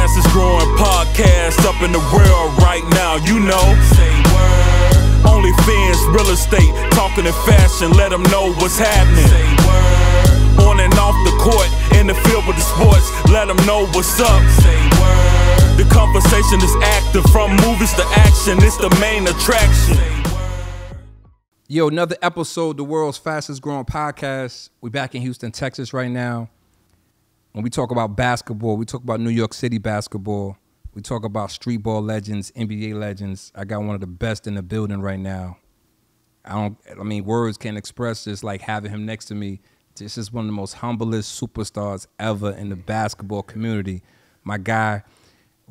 fastest growing podcast up in the world right now, you know. Say word. Only fans, real estate, talking in fashion, let them know what's happening. Say word. On and off the court, in the field with the sports, let them know what's up. Say word. The conversation is active, from movies to action, it's the main attraction. Yo, another episode, the world's fastest growing podcast. We back in Houston, Texas right now. When we talk about basketball, we talk about New York City basketball. We talk about streetball legends, NBA legends. I got one of the best in the building right now. I mean, words can't express just like having him next to me. This is one of the most humblest superstars ever in the basketball community. My guy,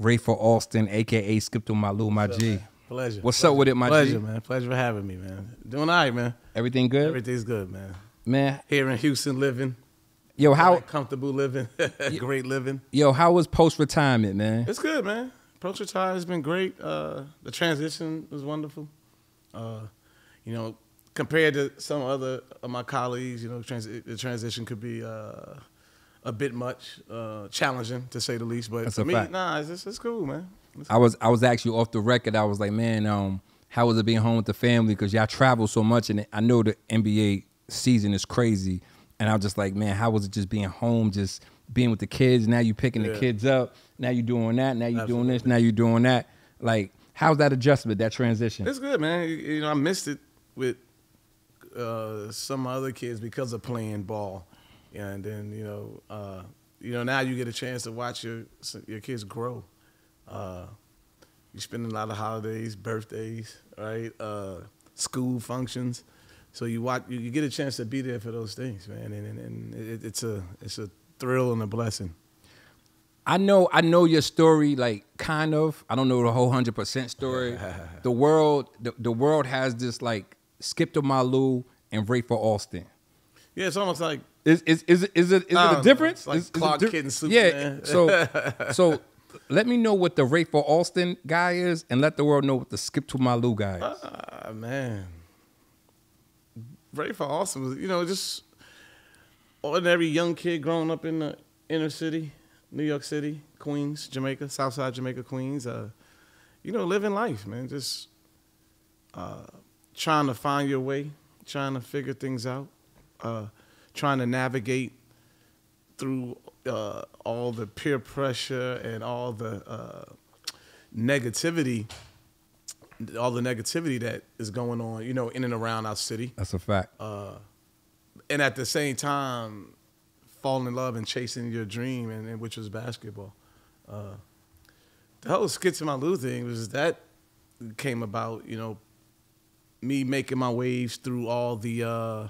Rafer Alston, a.k.a. Skip to my Lou, my G. Pleasure. What's up with it, my G? Pleasure, man. Pleasure for having me, man. Doing all right, man. Everything good? Everything's good, man. Man. Here in Houston, living. Yo, how comfortable living, great living. Yo, how was post-retirement, man? It's good, man. Post-retirement has been great. The transition was wonderful. You know, compared to some other of my colleagues, you know, the transition could be a bit much challenging, to say the least. But for me, nah, it's cool, man. I was actually off the record. I was like, man, how was it being home with the family? Because y'all travel so much, and I know the NBA season is crazy. And I was just like, man, how was it just being home, just being with the kids? Now you picking the kids up. Now you doing that. Now you doing this. Now you doing that. Like, how's that adjustment, that transition? It's good, man. You know, I missed it with some other kids because of playing ball, and then you know now you get a chance to watch your kids grow. You spend a lot of holidays, birthdays, right? School functions. So you get a chance to be there for those things, man, and it's a thrill and a blessing. I know your story, like kind of. I don't know the whole 100% story. The world has this like Skip to my Lou and Rafer Alston. Yeah, it's almost like is it a difference? It's like Clark Kent and Superman. Yeah. So let me know what the Rafer Alston guy is, and let the world know what the Skip to my Lou guy is. Man. Rafer Alston was, you know, just ordinary young kid growing up in the inner city, New York City, Queens, Jamaica, Southside Jamaica, Queens. You know, living life, man. Just trying to find your way, trying to figure things out, trying to navigate through all the peer pressure and all the negativity. All the negativity that is going on, you know, in and around our city. That's a fact. And at the same time, falling in love and chasing your dream, and which was basketball. The whole Skip to my Lou thing was that came about, you know, me making my waves through all the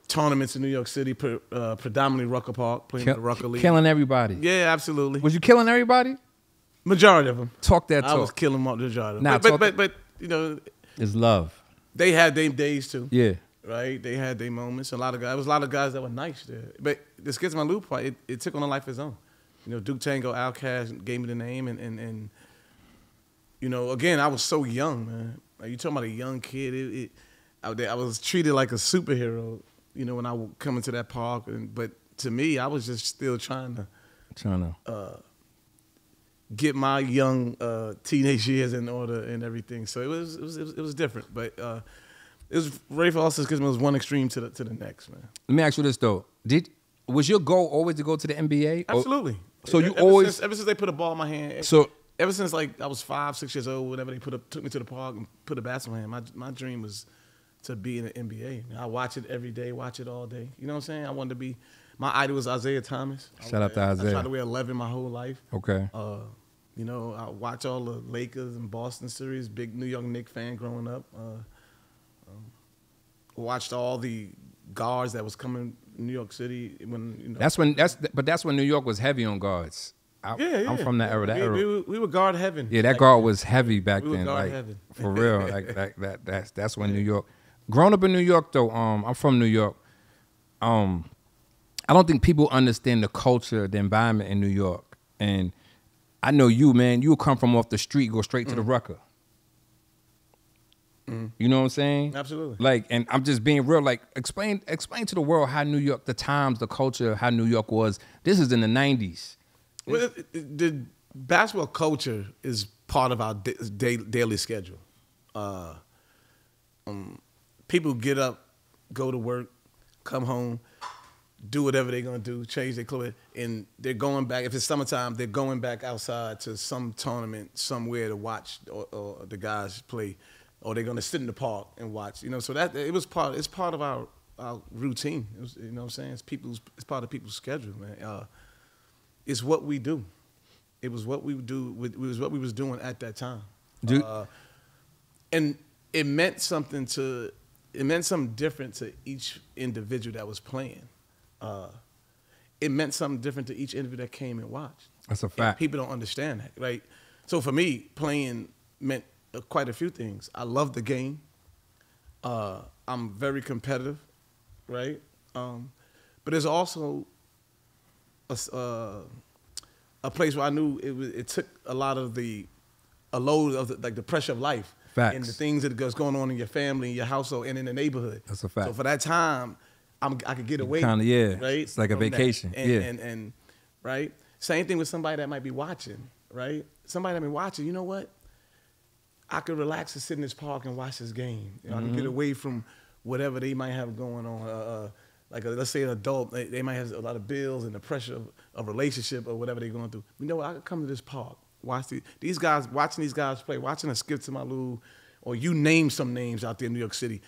tournaments in New York City, predominantly Rucker Park, playing the Rucker League. Killing everybody. Yeah, absolutely. Was you killing everybody? Majority of them. Talk that talk. I was killing them all, the majority of them. Nah, but you know, it's love. They had their days too. Yeah. Right? They had their moments. A lot of guys. There was a lot of guys that were nice there. But the Skip to my Lou part, it took on a life of its own. You know, Duke Tango Outkast gave me the name, and you know, again, I was so young, man. Like, you talking about a young kid. I was treated like a superhero. You know, when I would come into that park, but to me, I was just still trying to get my young teenage years in order and everything. So it was different, but it was Rafer Alston because it was one extreme to the next, man. Let me ask you this though: was your goal always to go to the NBA? Absolutely. So you ever since they put a ball in my hand. So ever since like I was 5, 6 years old, whenever they took me to the park and put a basketball in my hand, my dream was to be in the NBA. I watch it every day, watch it all day. You know what I'm saying? I wanted to be. My idol was Isaiah Thomas. Shout out to Isaiah. I tried to wear 11 my whole life. Okay. You know, I watch all the Lakers and Boston series. Big New York Knicks fan growing up. Watched all the guards that was coming in New York City when you know. That's when New York was heavy on guards. I'm from that era. We were guard heaven. Yeah, that guard was heavy back then. We were guard like, heaven. For real. Like that's when New York. Growing up in New York though, I'm from New York. I don't think people understand the culture, the environment in New York. And I know you, man, you'll come from off the street, go straight to the Rucker. You know what I'm saying? Absolutely. Like, and I'm just being real. Like, explain to the world how New York, the times, the culture, how New York was. This is in the 90s. Well, the basketball culture is part of our daily schedule. People get up, go to work, come home, do whatever they're gonna do, change their clothes, and they're going back. If it's summertime, they're going back outside to some tournament somewhere to watch or the guys play, or they're gonna sit in the park and watch. So that it's part of our routine. You know what I'm saying? It's part of people's schedule, man. It's what we do. It was what we do. It was what we was doing at that time. And it meant something different to each individual that was playing. It meant something different to each individual that came and watched. That's a fact. And people don't understand that, right? So for me, playing meant quite a few things. I love the game. I'm very competitive, right? But there's also a place where I knew it took a lot of a load of the pressure of life. Facts. And the things that goes going on in your family, in your household, and in the neighborhood. That's a fact. So for that time, I could get away. Kind of, yeah. Right? It's like a vacation. And right? Same thing with somebody that might be watching, right? Somebody that might be watching, you know what? I could relax and sit in this park and watch this game. I can get away from whatever they might have going on. Let's say an adult, they might have a lot of bills and the pressure of a relationship or whatever they're going through. You know what? I could come to this park. Watch these guys, watching these guys play, watching a Skip to My Lou, or you name some names out there in New York City.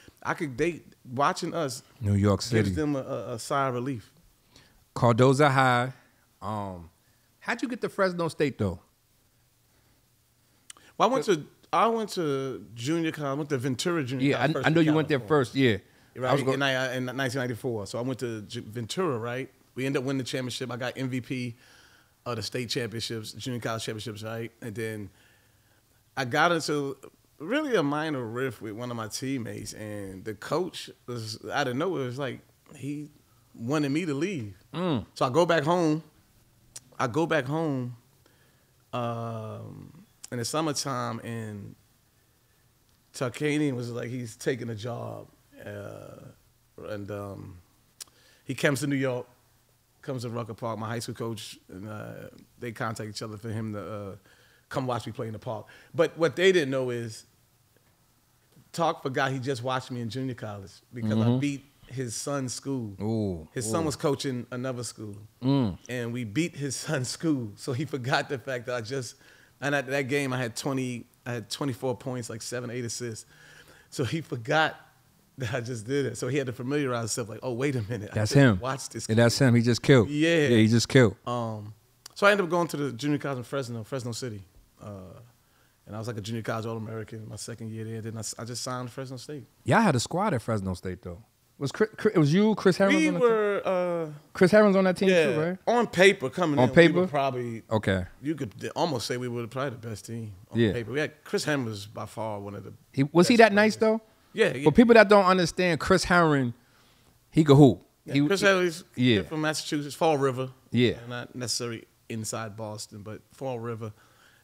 Watching us, New York City, gives them a sigh of relief. Cardozo High. How'd you get to Fresno State though? Well, I went to junior college. I went to Ventura Junior College. Yeah, I know you went there first. Yeah, right. In 1994. So I went to Ventura. Right. We ended up winning the championship. I got MVP of the state championships, junior college championships, right? And then I got into really a minor riff with one of my teammates, and the coach was out of nowhere. It was like he wanted me to leave. So I go back home. In the summertime, and Tarkanian was like, he's taking a job, and he comes to New York. Comes to Rucker Park, my high school coach, and they contact each other for him to come watch me play in the park. But what they didn't know is Talk forgot he just watched me in junior college because I beat his son's school. His son was coaching another school, and we beat his son's school. So he forgot the fact that at that game I had 24 points, like 7, 8 assists. So he forgot that I just did it. So he had to familiarize himself, like, oh, wait a minute. That's him. Watch this. Yeah, that's him. He just killed. Yeah. Yeah, he just killed. So I ended up going to the junior college in Fresno City. And I was like a junior college All-American my second year there. Then I just signed Fresno State. Y'all had a squad at Fresno State, though. It was you, Chris Herron's on the team? Chris Herron's on that team too, right? On paper, coming on in, paper? we were probably, okay. You could almost say we were probably the best team on paper. We had Chris Herron was by far one of the Was he that nice, though? Yeah. For people that don't understand, Chris Herron, he could hoop. Yeah, Chris Herron's from Massachusetts, Fall River. Yeah. Not necessarily inside Boston, but Fall River.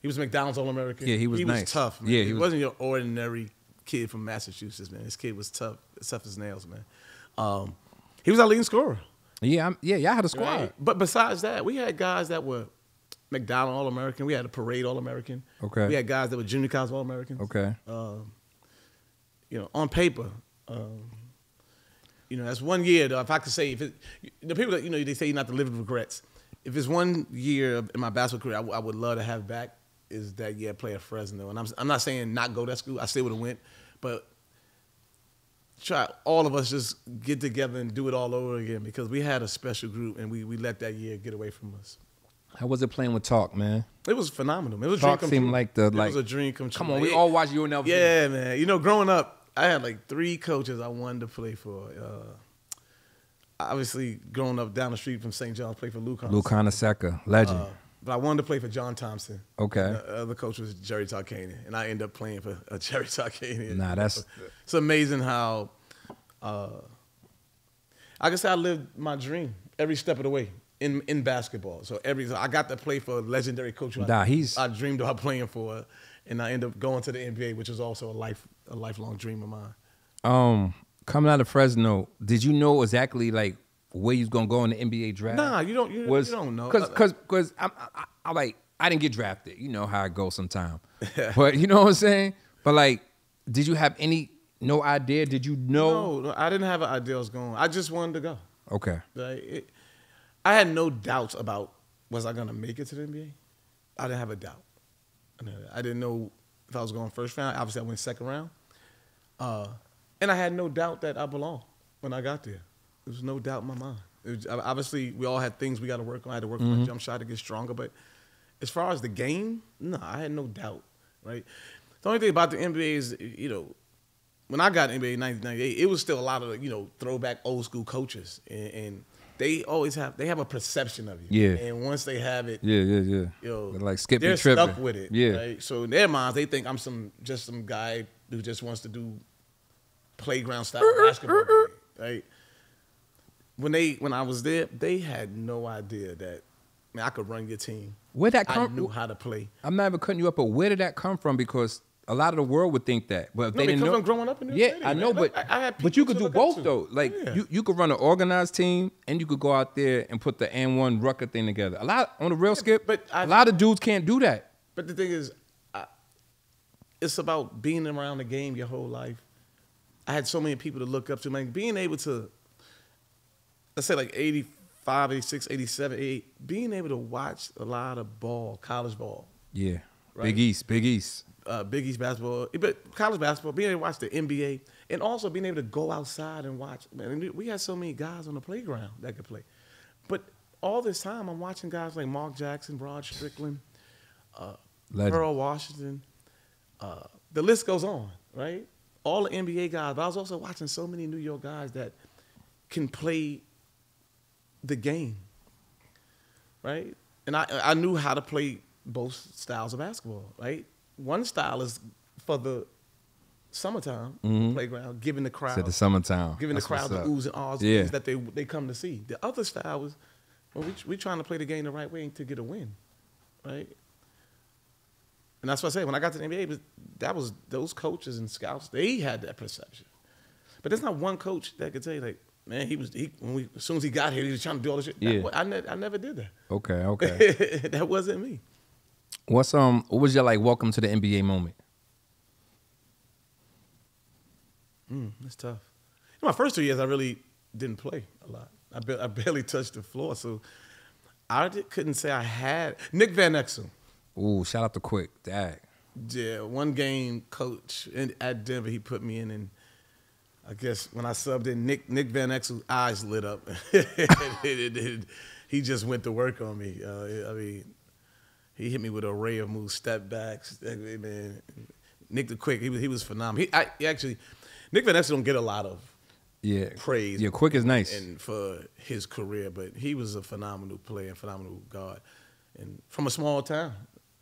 He was McDonald's All-American. Yeah, he was nice. He was tough, man. Yeah, he wasn't your ordinary kid from Massachusetts, man. This kid was tough as nails, man. He was our leading scorer. Yeah, y'all had a squad. Right? But besides that, we had guys that were McDonald All-American. We had a parade All-American. Okay. We had guys that were junior college All-Americans. Okay. On paper, that's 1 year, though. If I could say, the people that, they say you're not to live with regrets. If it's 1 year in my basketball career I would love to have back, is that year I play at Fresno. And I'm not saying not go to that school. I still would have went. But try all of us just get together and do it all over again, because we had a special group and we let that year get away from us. How was it playing with Talk, man? It was phenomenal. It was Talk seemed like it was a dream come true. Come on, we all watched UNLV. Yeah, man. Growing up, I had like 3 coaches I wanted to play for. Obviously, growing up down the street from St. John's, played for Lou Conaseca, legend. But I wanted to play for John Thompson. Okay. The other coach was Jerry Tarkanian, and I ended up playing for Jerry Tarkanian. Nah, that's... It's amazing how... I guess I lived my dream every step of the way in basketball. So I got to play for a legendary coach I dreamed about playing for, and I ended up going to the NBA, which was also a lifelong dream of mine. Coming out of Fresno, did you know exactly like where you was gonna go in the NBA draft? Nah, you don't know. Because I like I didn't get drafted. You know how it goes sometimes. But you know what I'm saying? But like, did you have no idea? Did you know? No, I didn't have an idea I was going. I just wanted to go. Okay. Like, I had no doubts about was I gonna make it to the NBA. I didn't have a doubt. I didn't know if I was going first round. Obviously, I went second round. And I had no doubt that I belonged when I got there. There was no doubt in my mind. Obviously, we all had things we got to work on. I had to work on my jump shot to get stronger. But as far as the game, no, I had no doubt, right? The only thing about the NBA is, when I got in the NBA in 1998, it was still a lot of, throwback old school coaches. And they have a perception of you. Yeah. And once they have it, They're like skipping, they're tripping. stuck with it. Yeah. Right? So in their minds, they think I'm just some guy who just wants to do playground style basketball game, right? When I was there, they had no idea that I could run your team. Where that come? I knew how to play. I'm not even cutting you up, but where did that come from? Because a lot of the world would think that, but if they didn't know. From growing up in New York City, I know, man. but you could do both though. Like you could run an organized team, and you could go out there and put the And1 Rucker thing together. A lot on the real skip, but a lot of dudes can't do that. But the thing is, it's about being around the game your whole life. I had so many people to look up to. Man, being able to, let's say like 85, 86, 87, 88, being able to watch a lot of college ball. Yeah, right? Big East. Big East basketball, but college basketball, being able to watch the NBA, and also being able to go outside and watch. Man, we had so many guys on the playground that could play. But all this time, I'm watching guys like Mark Jackson, Rod Strickland, Earl Washington. The list goes on, right? All the NBA guys, but I was also watching so many New York guys that can play the game, right? And I knew how to play both styles of basketball, right? One style is for the summertime playground, giving the crowd the summertime, giving the crowd the oohs and ahs that they come to see. The other style was, we trying to play the game the right way to get a win, right? And that's what I say. When I got to the NBA, that was those coaches and scouts. They had that perception, but there's not one coach that could tell you like, man, as soon as he got here, he was trying to do all this shit. Yeah. I never did that. Okay. That wasn't me. What was your like welcome to the NBA moment? That's tough. My first 2 years, I really didn't play a lot. I barely touched the floor, so I couldn't say I had. Nick Van Exel. Ooh, shout out to Quick, Dag. Yeah, one game coach at Denver, he put me in, and I guess when I subbed in, Nick Van Exel's eyes lit up. He just went to work on me. I mean, he hit me with an array of moves, step backs. Man, Nick the Quick, he was phenomenal. Nick Van Exel don't get a lot of praise. Yeah, Quick is nice. And for his career, but he was a phenomenal player, phenomenal guard, and from a small town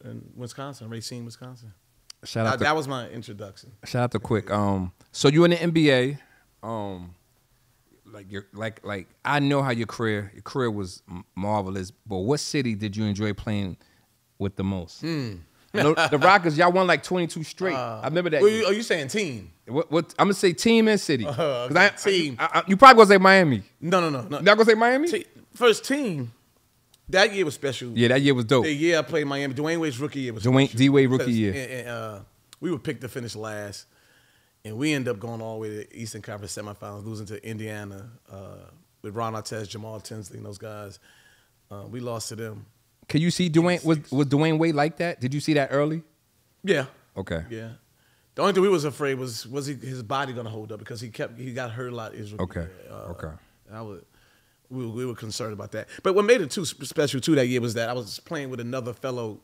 in Wisconsin, Racine, Wisconsin. That was my introduction. Shout out to Quick. So you in the NBA. Like I know how your career was marvelous, but what city did you enjoy playing with the most? The Rockets, y'all won like 22 straight. I remember that. Are you saying team? What I'm gonna say team and city. Team. You probably gonna say Miami. No. Not gonna say Miami? First team. That year was special. Yeah, that year was dope. The year I played Miami, Dwayne Wade's rookie year was D-Wade rookie year. And, we were picked to finish last, and we ended up going all the way to Eastern Conference semifinals, losing to Indiana with Ron Artest, Jamal Tinsley, and those guys. We lost to them. Can you see Dwayne? Was Dwayne Wade like that? Did you see that early? Yeah. Okay. Yeah. The only thing we was afraid was his body gonna hold up because he got hurt a lot. Okay. We were concerned about that. But what made it too special too that year was that I was playing with another fellow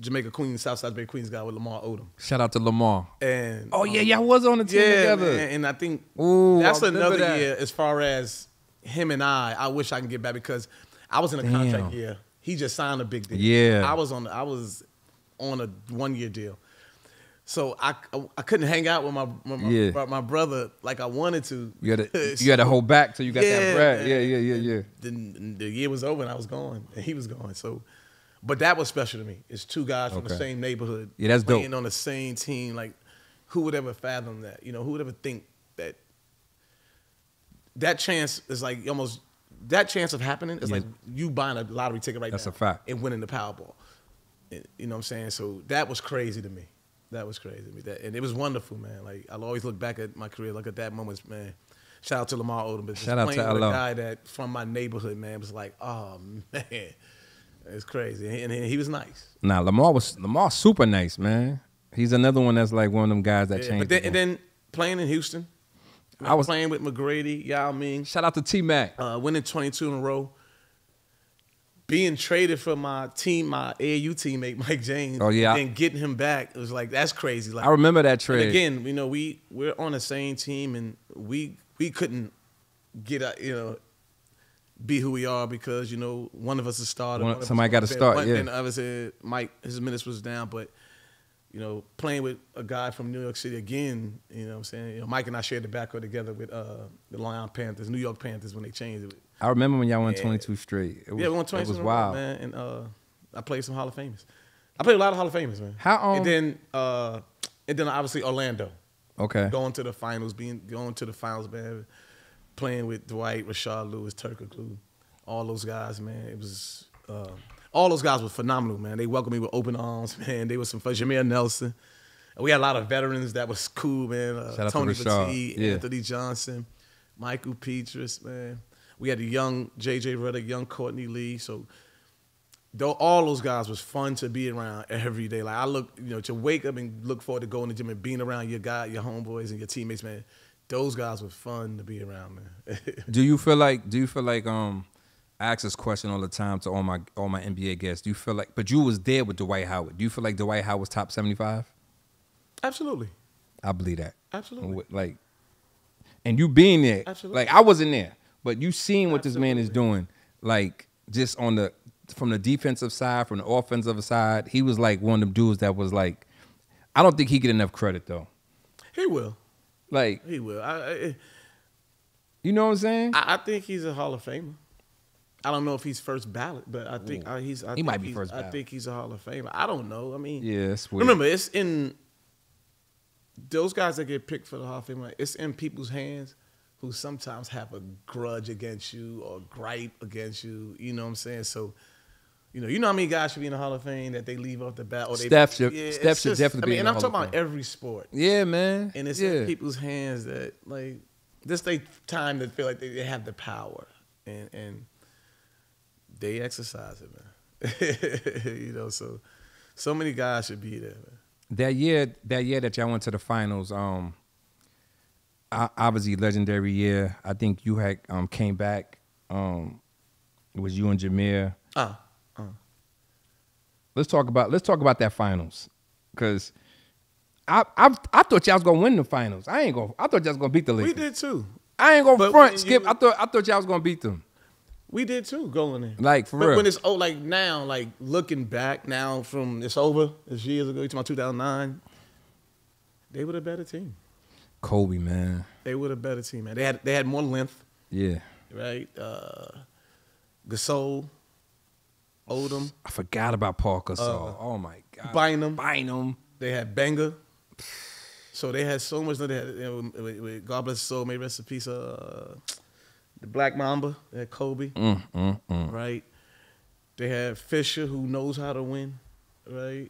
Jamaica Queens, Southside Jamaica Queens guy with Lamar Odom. Shout out to Lamar. And y'all was on the team together. Man, and I think that's another year as far as him and I wish I can get back because I was in a contract year. He just signed a big deal. Yeah. I was on a 1-year deal. So I couldn't hang out with my brother like I wanted to. You had to hold back till you got that bread. Yeah. Then the year was over and I was gone and he was gone. So, but that was special to me. It's two guys from the same neighborhood. Yeah, that's playing dope. On the same team. Like, who would ever fathom that? Who would ever think that chance is like almost that chance of happening is Yeah. like you buying a lottery ticket right That's now. a fact. And winning the Powerball. You know what I'm saying? So that was crazy to me. That was crazy to me. And it was wonderful, man. Like, I'll always look back at my career, look at that moment, man. Shout out to Lamar Odom. But Shout out to playing with LO. a guy that from my neighborhood, man, was like, oh, man. It's crazy. And he was nice. Nah, Lamar's super nice, man. He's another one that's like one of them guys that Yeah, changed. but and then playing in Houston, I was playing with McGrady, Yao Ming. Shout out to T-Mac. Winning 22 in a row. Being traded for my team, my AAU teammate, Mike James. Oh, yeah. And getting him back, it was like, that's crazy. Like, I remember that trade. And again, you know, we're on the same team, and we couldn't get, be who we are because, you know, one of us is started. Somebody got to start, yeah. And obviously, Mike, his minutes was down, but, you know, playing with a guy from New York City again, you know what I'm saying? You know, Mike and I shared the backcourt together with the Long Island Panthers, New York Panthers when they changed it. I remember when y'all won 22 straight. We won 22 It was in a row, wild. man. And I played some Hall of Famers. I played a lot of Hall of Famers, man. And then obviously Orlando. Okay. Going to the finals, man. Playing with Dwight, Rashard Lewis, Turkoglu, all those guys, man. It was all those guys were phenomenal, man. They welcomed me with open arms, man. They were some fun. Jameer Nelson. We had a lot of veterans that was cool, man. Shout out Tony to Rashard. Petit, Yeah. Anthony Johnson, Michael Petrus, man. We had a young J.J. Redick, young Courtney Lee. So all those guys was fun to be around every day. Like, I look, you know, to wake up and look forward to going to the gym and being around your homeboys and your teammates, man. Those guys were fun to be around, man. Do you feel like I ask this question all the time to all my NBA guests. Do you feel like, but you was there with Dwight Howard. Do you feel like Dwight Howard was top 75? Absolutely. I believe that. Absolutely. Like, and you being there. Absolutely. Like, I wasn't there, but you seen what Absolutely. this man is doing. Like, just from the defensive side, from the offensive side, he was like one of them dudes that was like, I don't think he get enough credit though. He will. Like, He will. you know what I'm saying? I think he's a Hall of Famer. I don't know if he's first ballot, but I think He might be first I ballot. think he's a Hall of Famer. I don't know. I mean, Yeah, it's weird. remember, it's in those guys that get picked for the Hall of Fame. It's in people's hands who sometimes have a grudge against you or gripe against you. You know what I'm saying? So, you know how many guys should be in the Hall of Fame that they leave off the bat. Or Steph should it's definitely be in and the I'm Hall talking of about Fame. every sport. Yeah, man. And it's yeah. in people's hands that, like, this they time to feel like they have the power. And they exercise it, man. You know, so many guys should be there, man. That year that y'all went to the finals, obviously legendary year. I think you had came back. It was you and Jameer. Let's talk about that finals, because I thought y'all was gonna win the finals. I thought y'all was gonna beat the Lakers. We did too. I ain't gonna But front, when Skip. you- I thought y'all was gonna beat them. We did too, going in. Like, for but real. when it's like now, like looking back now from it's over, it's years ago, you talking about 2009, they were a better team. Kobe, man. They were a better team, man. They had more length, Yeah. right? Gasol, Odom, I forgot about Paul Gasol. Oh my God. Bynum. They had Banger. So they had so much. They had, God bless his soul, may rest in peace. The Black Mamba, they had Kobe, right? They had Fisher, who knows how to win, right?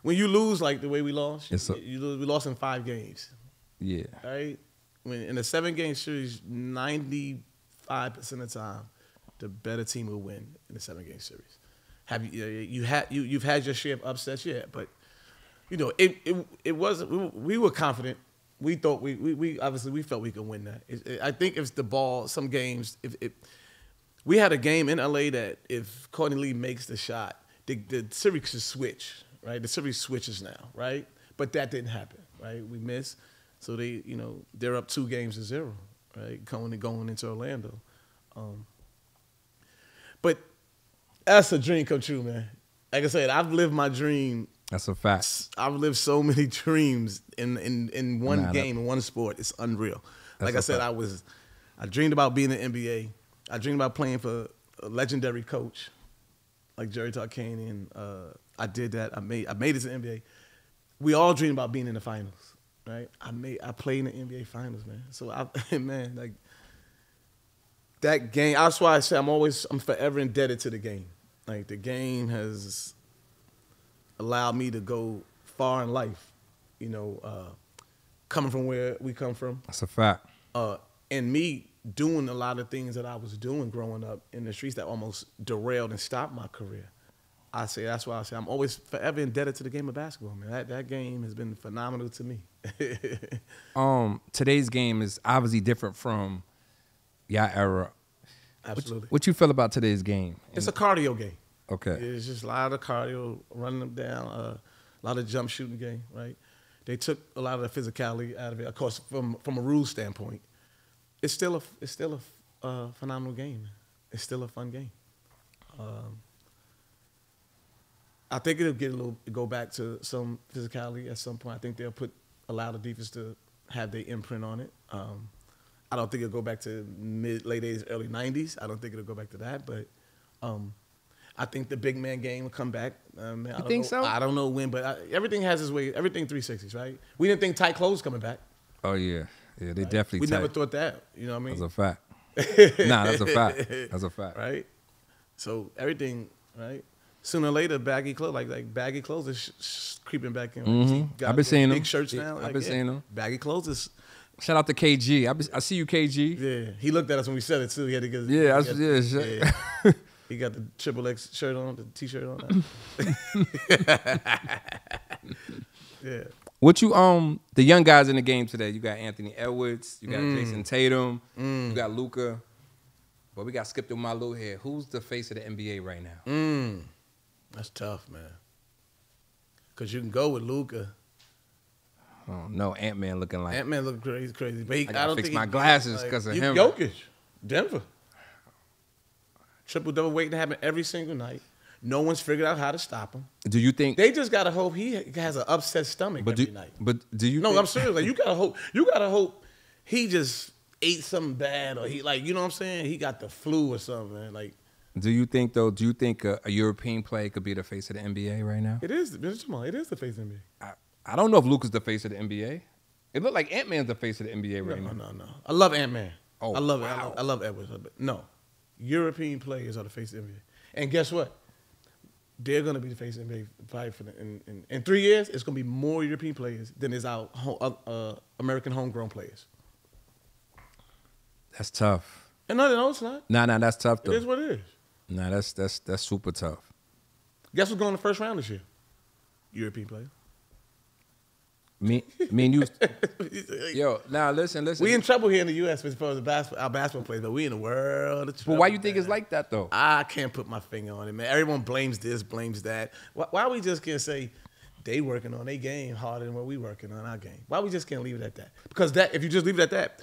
When you lose like the way we lost, we lost in 5 games, Yeah. right? When in a 7-game series, 95% of the time, the better team will win in the 7-game series. You've had your share of upsets, yeah, but you know it wasn't. We were confident. We thought we obviously we felt we could win that. I think if the ball, some games, if we had a game in LA that if Courtney Lee makes the shot, the series should switch, right? The series switches now, right? But that didn't happen, right? We missed, so they're up 2-0, right? Going into Orlando, but that's a dream come true, man. Like I said, I've lived my dream. That's a fact. I've lived so many dreams in one game, in one sport. It's unreal. Like I said, I dreamed about being in the NBA. I dreamed about playing for a legendary coach like Jerry Tarkanian. I did that. I made it to the NBA. We all dream about being in the finals, right? I played in the NBA finals, man. So that game. That's why I say I'm forever indebted to the game. Like the game has allowed me to go far in life. You know, coming from where we come from. That's a fact. And me doing a lot of things that I was doing growing up in the streets that almost derailed and stopped my career. That's why I say I'm always forever indebted to the game of basketball, man. That game has been phenomenal to me. Today's game is obviously different from your era. Absolutely. What you feel about today's game? It's a cardio game. Okay. It's just a lot of cardio, running them down, a lot of jump shooting game, right? They took a lot of the physicality out of it. Of course, from a rule standpoint, it's still a phenomenal game. It's still a fun game. I think it'll go back to some physicality at some point. I think they'll allow the defense to have their imprint on it. I don't think it'll go back to late 80s, early 90s. I don't think it'll go back to that, but I think the big man game will come back. You think so? I don't know when, but everything has its way. Everything 360s, right? We didn't think tight clothes coming back. Oh yeah, yeah, they definitely. We tight. never thought that. You know what I mean? That's a fact. Nah, that's a fact. That's a fact. Right? So everything, right? Sooner or later, baggy clothes, like baggy clothes is creeping back in. Mm-hmm. I've been seeing them. Big shirts now. I've been seeing them. Baggy clothes is. Shout out to KG. I see you, KG. Yeah, he looked at us when we said it too. He had to get. Yeah. He got the XXX shirt on, the T-shirt on. Yeah. What you the young guys in the game today? You got Anthony Edwards, you got Jason Tatum, you got Luka, but we got Skip to Malou here. Who's the face of the NBA right now? That's tough, man. Cause you can go with Luka. Oh no, Ant-Man looking like Ant-Man look crazy. But I gotta fix my glasses because of him. Jokic, Denver. Triple-double waiting to happen every single night. No one's figured out how to stop him. Do you think they just gotta hope he has an upset stomach every night? But do you? No, I'm serious. Like you gotta hope he just ate something bad, or he you know what I'm saying? He got the flu or something, man. Like. Do you think though? Do you think a European player could be the face of the NBA right now? It is. It is the face of the NBA. I don't know if Luka's the face of the NBA. It looked like Ant-Man's the face of the NBA right now. No. I love Ant-Man. Oh, I love wow. it. I love Edwards. No, European players are the face of the NBA. And guess what? They're gonna be the face of the NBA probably for in 3 years. It's gonna be more European players than is our American homegrown players. That's tough. And no, it's not. Nah, that's tough though. It is what it is. Nah, that's super tough. Guess what's going in the first round this year? European player. Me and you. Yo, now listen. We in trouble here in the U.S. as far as our basketball players, but we in the world of trouble. But why you think it's like that though? I can't put my finger on it, man. Everyone blames this, blames that. Why we just can't say they working on their game harder than what we working on our game? Why we just can't leave it at that? Because if you just leave it at that,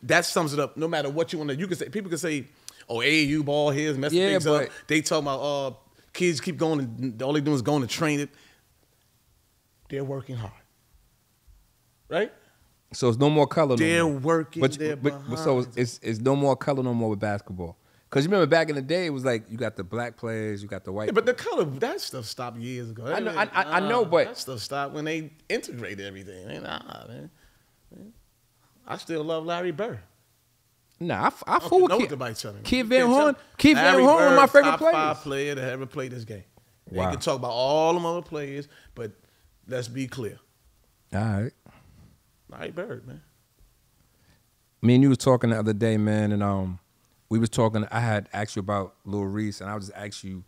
that sums it up. No matter what you want to, you can say. People can say, "Oh, AAU ball here is messing things up." They talk about, kids keep going, and all they do is going to train it. They're working hard, right? So it's no more color. They're working. But so it's no more color no more with basketball. Because you remember back in the day, it was like you got the black players, you got the white. Yeah, but the color, that stuff stopped years ago. I know, but that stuff stopped when they integrated everything. Man. I still love Larry Bird. Nah, I fool with Kid Van Horn. Kid Van Horn, one of my favorite players. Top 5 player to ever play this game. Wow. You can talk about all them other players, but let's be clear. All right. Larry Bird, man. Me and you was talking the other day, man, and we was talking. I had asked you about Lil Reese, and I was just asked you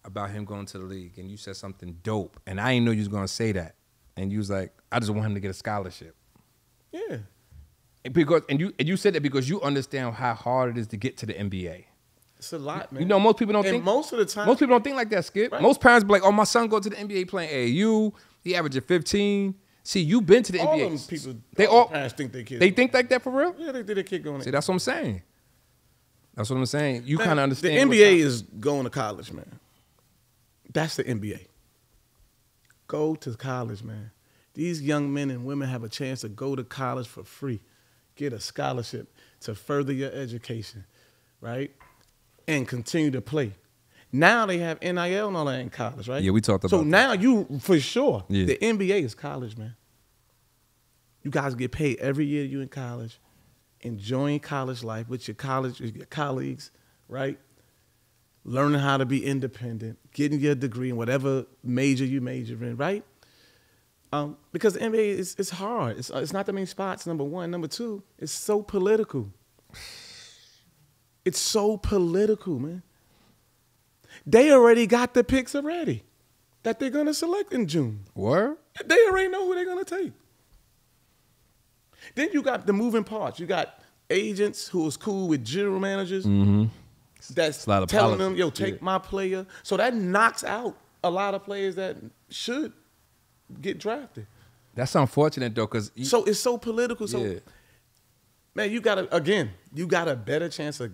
about him going to the league, and you said something dope, and I didn't know you was gonna say that, and you was like, I just want him to get a scholarship. Yeah. Because you said that because you understand how hard it is to get to the NBA. It's a lot, man. You know, most people don't think. Most of the time, most people don't think like that, Skip. Right. Most parents be like, "Oh, my son go to the NBA playing AAU. He averaging 15." See, you've been to the NBA. Them people, all parents think their kids. They think like that for real? Yeah, they think their kid going. See, that's what I'm saying. That's what I'm saying. You kind of understand. The NBA is going to college, man. That's the NBA. Go to college, man. These young men and women have a chance to go to college for free, get a scholarship to further your education, right? And continue to play. Now they have NIL and all that in college, right? Yeah, we talked about so that. now you, for sure, yeah. The NBA is college, man. You guys get paid every year you in college, enjoying college life with your colleagues, right? Learning how to be independent, getting your degree in whatever major you major in, right? Because the NBA is hard. It's not that many spots, number one. Number two, it's so political. It's so political, man. They already got the picks already that they're going to select in June. Word? They already know who they're going to take. Then you got the moving parts. You got agents who is cool with general managers that's telling them, yo, take my player. So that knocks out a lot of players that should get drafted. That's unfortunate, though, because... So it's so political. So, man, you got a better chance of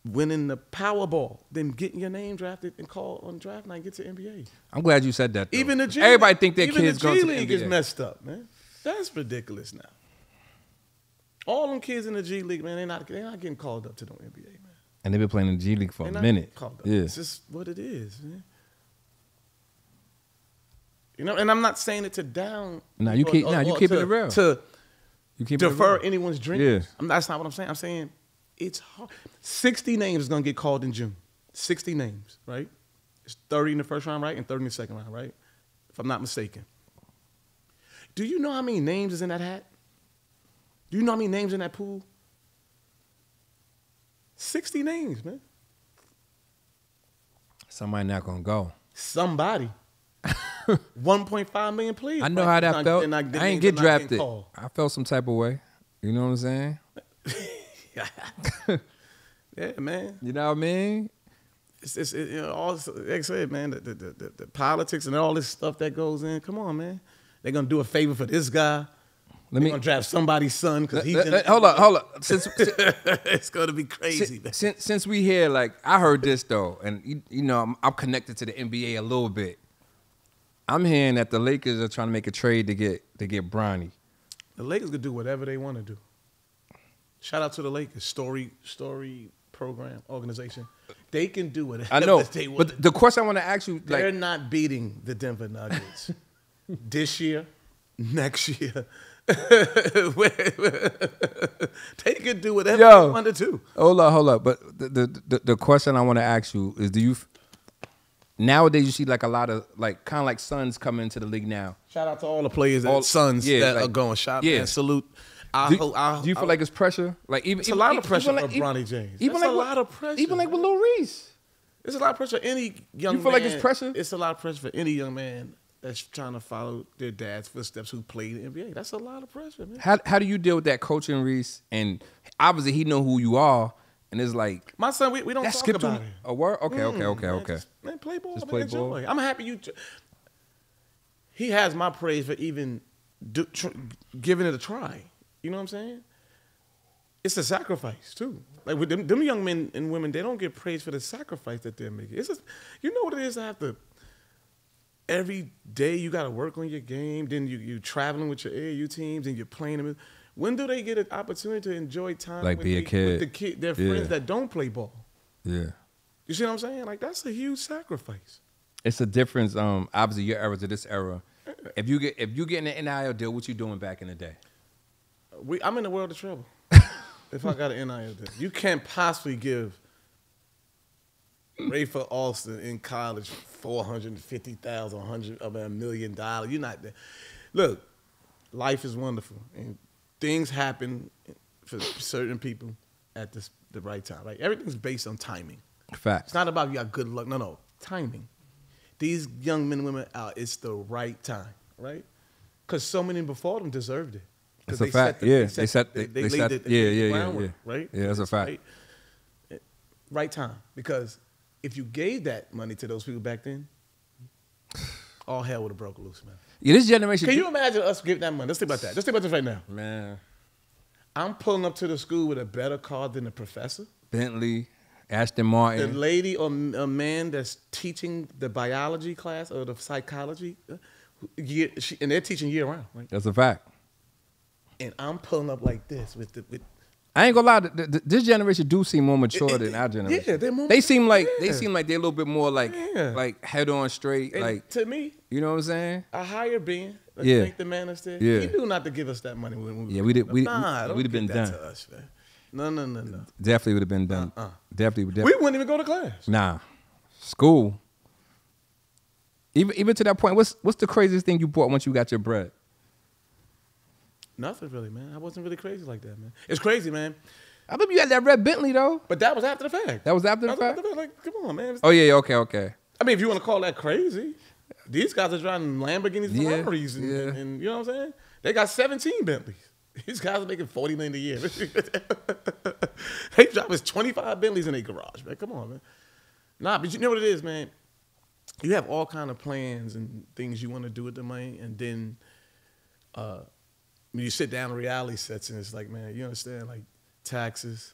winning the Powerball than getting your name drafted and called on draft night and get to NBA. I'm glad you said that, though. Even the G Everybody think their kids going to the NBA. Even the G League is messed up, man. That's ridiculous now. All them kids in the G League, man, they're not getting called up to the NBA, man. And they've been playing in the G League for a minute. Called up. Yeah. It's just what it is, man. You know, and I'm not saying it to down. You keep it real. To you keep defer it real. anyone's dreams. Yeah. That's not what I'm saying. I'm saying it's hard. 60 names is going to get called in June. 60 names, right? It's 30 in the first round, right? And 30 in the second round, right? If I'm not mistaken. Do you know how many names is in that hat? Do you know how many names in that pool? 60 names, man. Somebody not going to go. Somebody. 1.5 million players. I know how that felt. I ain't get drafted. I felt some type of way. You know what I'm saying? Yeah, man. You know what I mean? It's you know, all like I said, man, the politics and all this stuff that goes in. Come on, man. They're gonna do a favor for this guy. They're gonna draft somebody's son because he's hold up. It's gonna be crazy, man. Since we here, like I heard this though, and you know I'm connected to the NBA a little bit. I'm hearing that the Lakers are trying to make a trade to get Bronny. The Lakers could do whatever they want to do. Shout out to the Lakers, story program organization. They can do whatever I know, they want. But the question I want to ask you, they're not beating the Denver Nuggets this year, next year. They can do whatever they want to do. Hold up. But the question I want to ask you is, nowadays you see like a lot of kind of like Suns coming into the league now. Shout out to all the players Suns that are going. Man, salute. Do you feel like it's pressure? Like it's a lot of pressure for Bronny James. It's a lot of pressure. Even like with Lil Reese. It's a lot of pressure. Any young man. You feel like it's pressure? It's a lot of pressure for any young man that's trying to follow their dad's footsteps who played in the NBA. That's a lot of pressure, man. How do you deal with that coaching, Reese? And obviously he know who you are. And it's like my son, we don't talk about it. A word? Okay. Man, play ball. Just play enjoy. ball. I'm happy he has my praise for even giving it a try. You know what I'm saying? It's a sacrifice too. Like with them young men and women, they don't get praise for the sacrifice that they're making. It's just, you know what it is to have to. Every day you got to work on your game. Then you traveling with your AAU teams and you're playing them. When do they get an opportunity to enjoy time like with, be a kid. with their friends that don't play ball? Yeah. You see what I'm saying? Like that's a huge sacrifice. It's a difference. Obviously your era to this era. If you get in an NIL deal, what you doing back in the day? I'm in the world of trouble. If I got an NIL deal, you can't possibly give Rafer Alston in college $450,000, $100 million. You're not there. Look, life is wonderful, and things happen for certain people at the right time. Like everything's based on timing. Facts. It's not about you got good luck. No, timing. These young men and women it's the right time, right? Because so many before them deserved it. That's a fact. They set the groundwork, right? Yeah, that's a fact. Right time. Because if you gave that money to those people back then, all hell would have broke loose, man. Yeah, this generation. Can you imagine us giving that money? Let's think about that. Let's think about this right now. Man. I'm pulling up to the school with a better car than the professor. Bentley, Aston Martin. The lady or a man that's teaching the biology class or the psychology, and they're teaching year round, right? That's a fact. And I'm pulling up like this with I ain't gonna lie. This generation do seem more mature than our generation. Yeah, they're more. They seem like they're a little bit more like head on straight. And like to me, you know what I'm saying? A higher being. Thank the man that's there. Yeah. He knew not to give us that money when we'd have been that done. to us, man. No. Definitely would have been done. Definitely. We wouldn't even go to class. Nah, school. Even to that point, what's the craziest thing you bought once you got your bread? Nothing really, man. I wasn't really crazy like that, man. It's crazy, man. I remember you had that red Bentley though. But that was after the fact. That was after the fact? Like, come on, man. Oh yeah, okay. I mean, if you want to call that crazy, these guys are driving Lamborghinis, Ferraris, and you know what I'm saying? They got 17 Bentleys. These guys are making $40 million a year. They driving 25 Bentleys in their garage, man. Come on, man. Nah, but you know what it is, man? You have all kind of plans and things you want to do with the money, and then when you sit down, reality sets in. It's like, man, you understand, like taxes,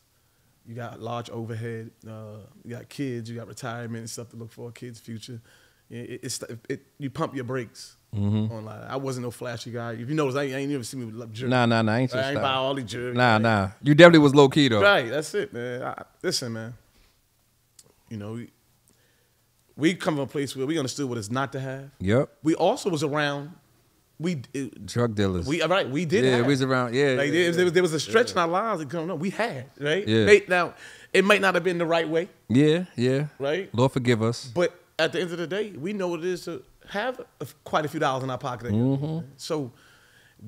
you got large overhead, you got kids, you got retirement and stuff to look for, kids' future. You pump your brakes on like, I wasn't no flashy guy. If you notice, I ain't never seen me with jewelry. Nah, I ain't I ain't buy all the jewelry. Nah. You definitely was low key though. Right, that's it, man. Listen, man. You know, we come from a place where we understood what it's not to have. Yep. We also was around. Drug dealers. We did. Yeah, have. we was around. Yeah. Like there was a stretch in our lives that come. No, we had right. Yeah. Now it might not have been the right way. Yeah. Right. Lord forgive us. But at the end of the day, we know what it is to have quite a few dollars in our pocket. So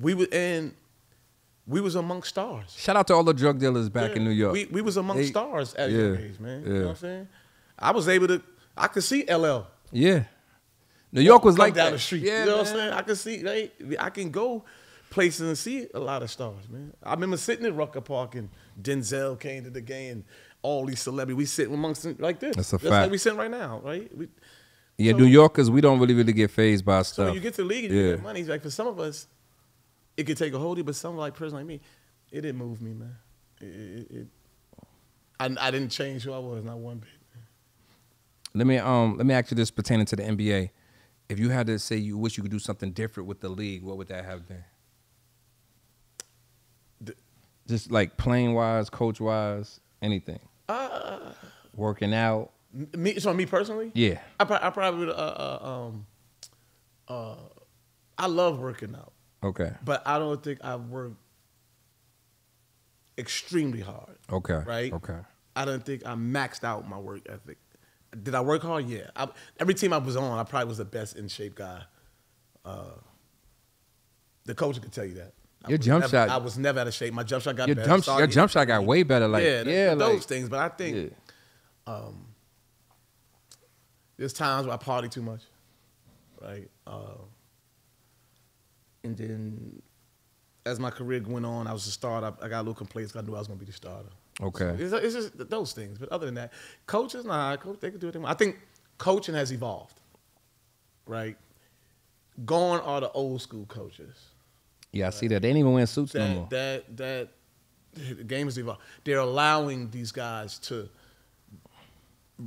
we was amongst stars. Shout out to all the drug dealers back in New York. We was amongst stars at your age, man. You know what I'm saying? I could see LL. Yeah. New York was like down that. The street. Yeah, you know man. what I'm saying? I can see, right? I can go places and see a lot of stars, man. I remember sitting in Rucker Park and Denzel came to the game and all these celebrities. We sitting amongst them like this. That's a fact. Like we sitting right now, right? So, New Yorkers, we don't really get phased by stuff. So when you get to the league and you get money, like for some of us, it could take a hold of you, but some like person like me, it didn't move me, man. I didn't change who I was, not one bit. Let me ask you this pertaining to the NBA. If you had to say you wish you could do something different with the league, what would that have been? Just like playing wise, coach wise, anything. Working out. Me personally? Yeah. I probably would. I love working out. Okay. But I don't think I work extremely hard. Okay. Right. Okay. I don't think I maxed out my work ethic. Did I work hard? Yeah. Every team I was on, I probably was the best in shape guy. The coach could tell you that. Your jump shot. I was never out of shape. My jump shot got your better. Your jump shot got way better. Like those things. But I think there's times where I party too much, right? And then as my career went on, I was a starter. I got a little complaints because I knew I was going to be the starter. Okay. So it's just those things. But other than that, coaches, they can do it. I think coaching has evolved, right? Gone are the old school coaches. Yeah, I see that. They ain't even wearing suits no more. The game has evolved. They're allowing these guys to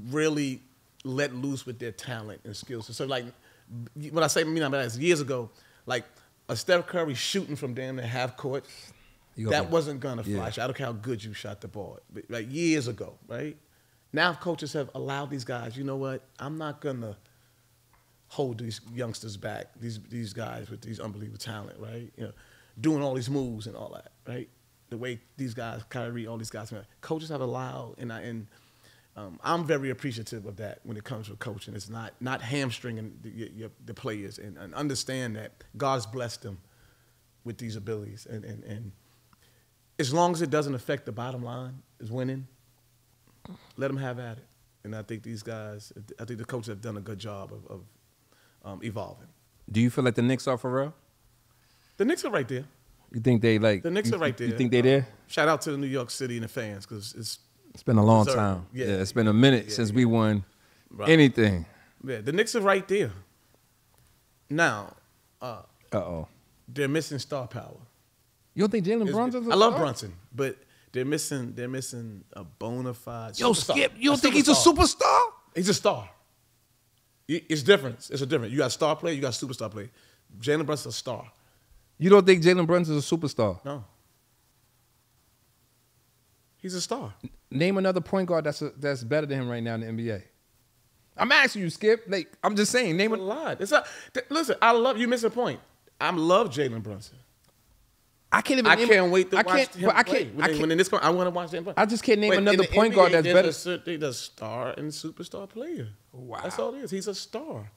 really let loose with their talent and skills. So, like, when I say years ago, like a Steph Curry shooting from damn near half court, that wasn't gonna fly. I don't care how good you shot the ball. But, like years ago, right? Now coaches have allowed these guys. You know what? I'm not gonna hold these youngsters back. These guys with these unbelievable talent, right? You know, doing all these moves and all that, right? The way these guys, Kyrie, all these guys, coaches have allowed, and I'm very appreciative of that when it comes to coaching. It's not hamstringing the players, and understand that God's blessed them with these abilities, and as long as it doesn't affect the bottom line, is winning, let them have at it. And I think these guys, I think the coaches have done a good job of evolving. Do you feel like the Knicks are for real? The Knicks are right there. You think they like? The Knicks are right there. You think they there? Shout out to the New York City and the fans, because it's been a long time. Yeah, it's been a minute since we won anything. Yeah, the Knicks are right there. Now, they're missing star power. You don't think Jalen Brunson's a I love star? Brunson, but they're missing a bona fide Yo, superstar. Skip, you don't think he's a superstar? He's a star. It's different. It's a different. You got star player, you got superstar player. Jalen Brunson's a star. You don't think Jalen Brunson's a superstar? No. He's a star. Name another point guard that's better than him right now in the NBA. I'm asking you, Skip. Like, I'm just saying. Name a lot. It's not. Listen, I love you. Miss a point. I love Jalen Brunson. I can't even. I can't wait to I watch can't, him but I play. can't. When in this, I want to watch him play. I just can't name Wait, another in the point guard NBA, that's better. There's a star and superstar player. Wow. That's all it is. He's a star.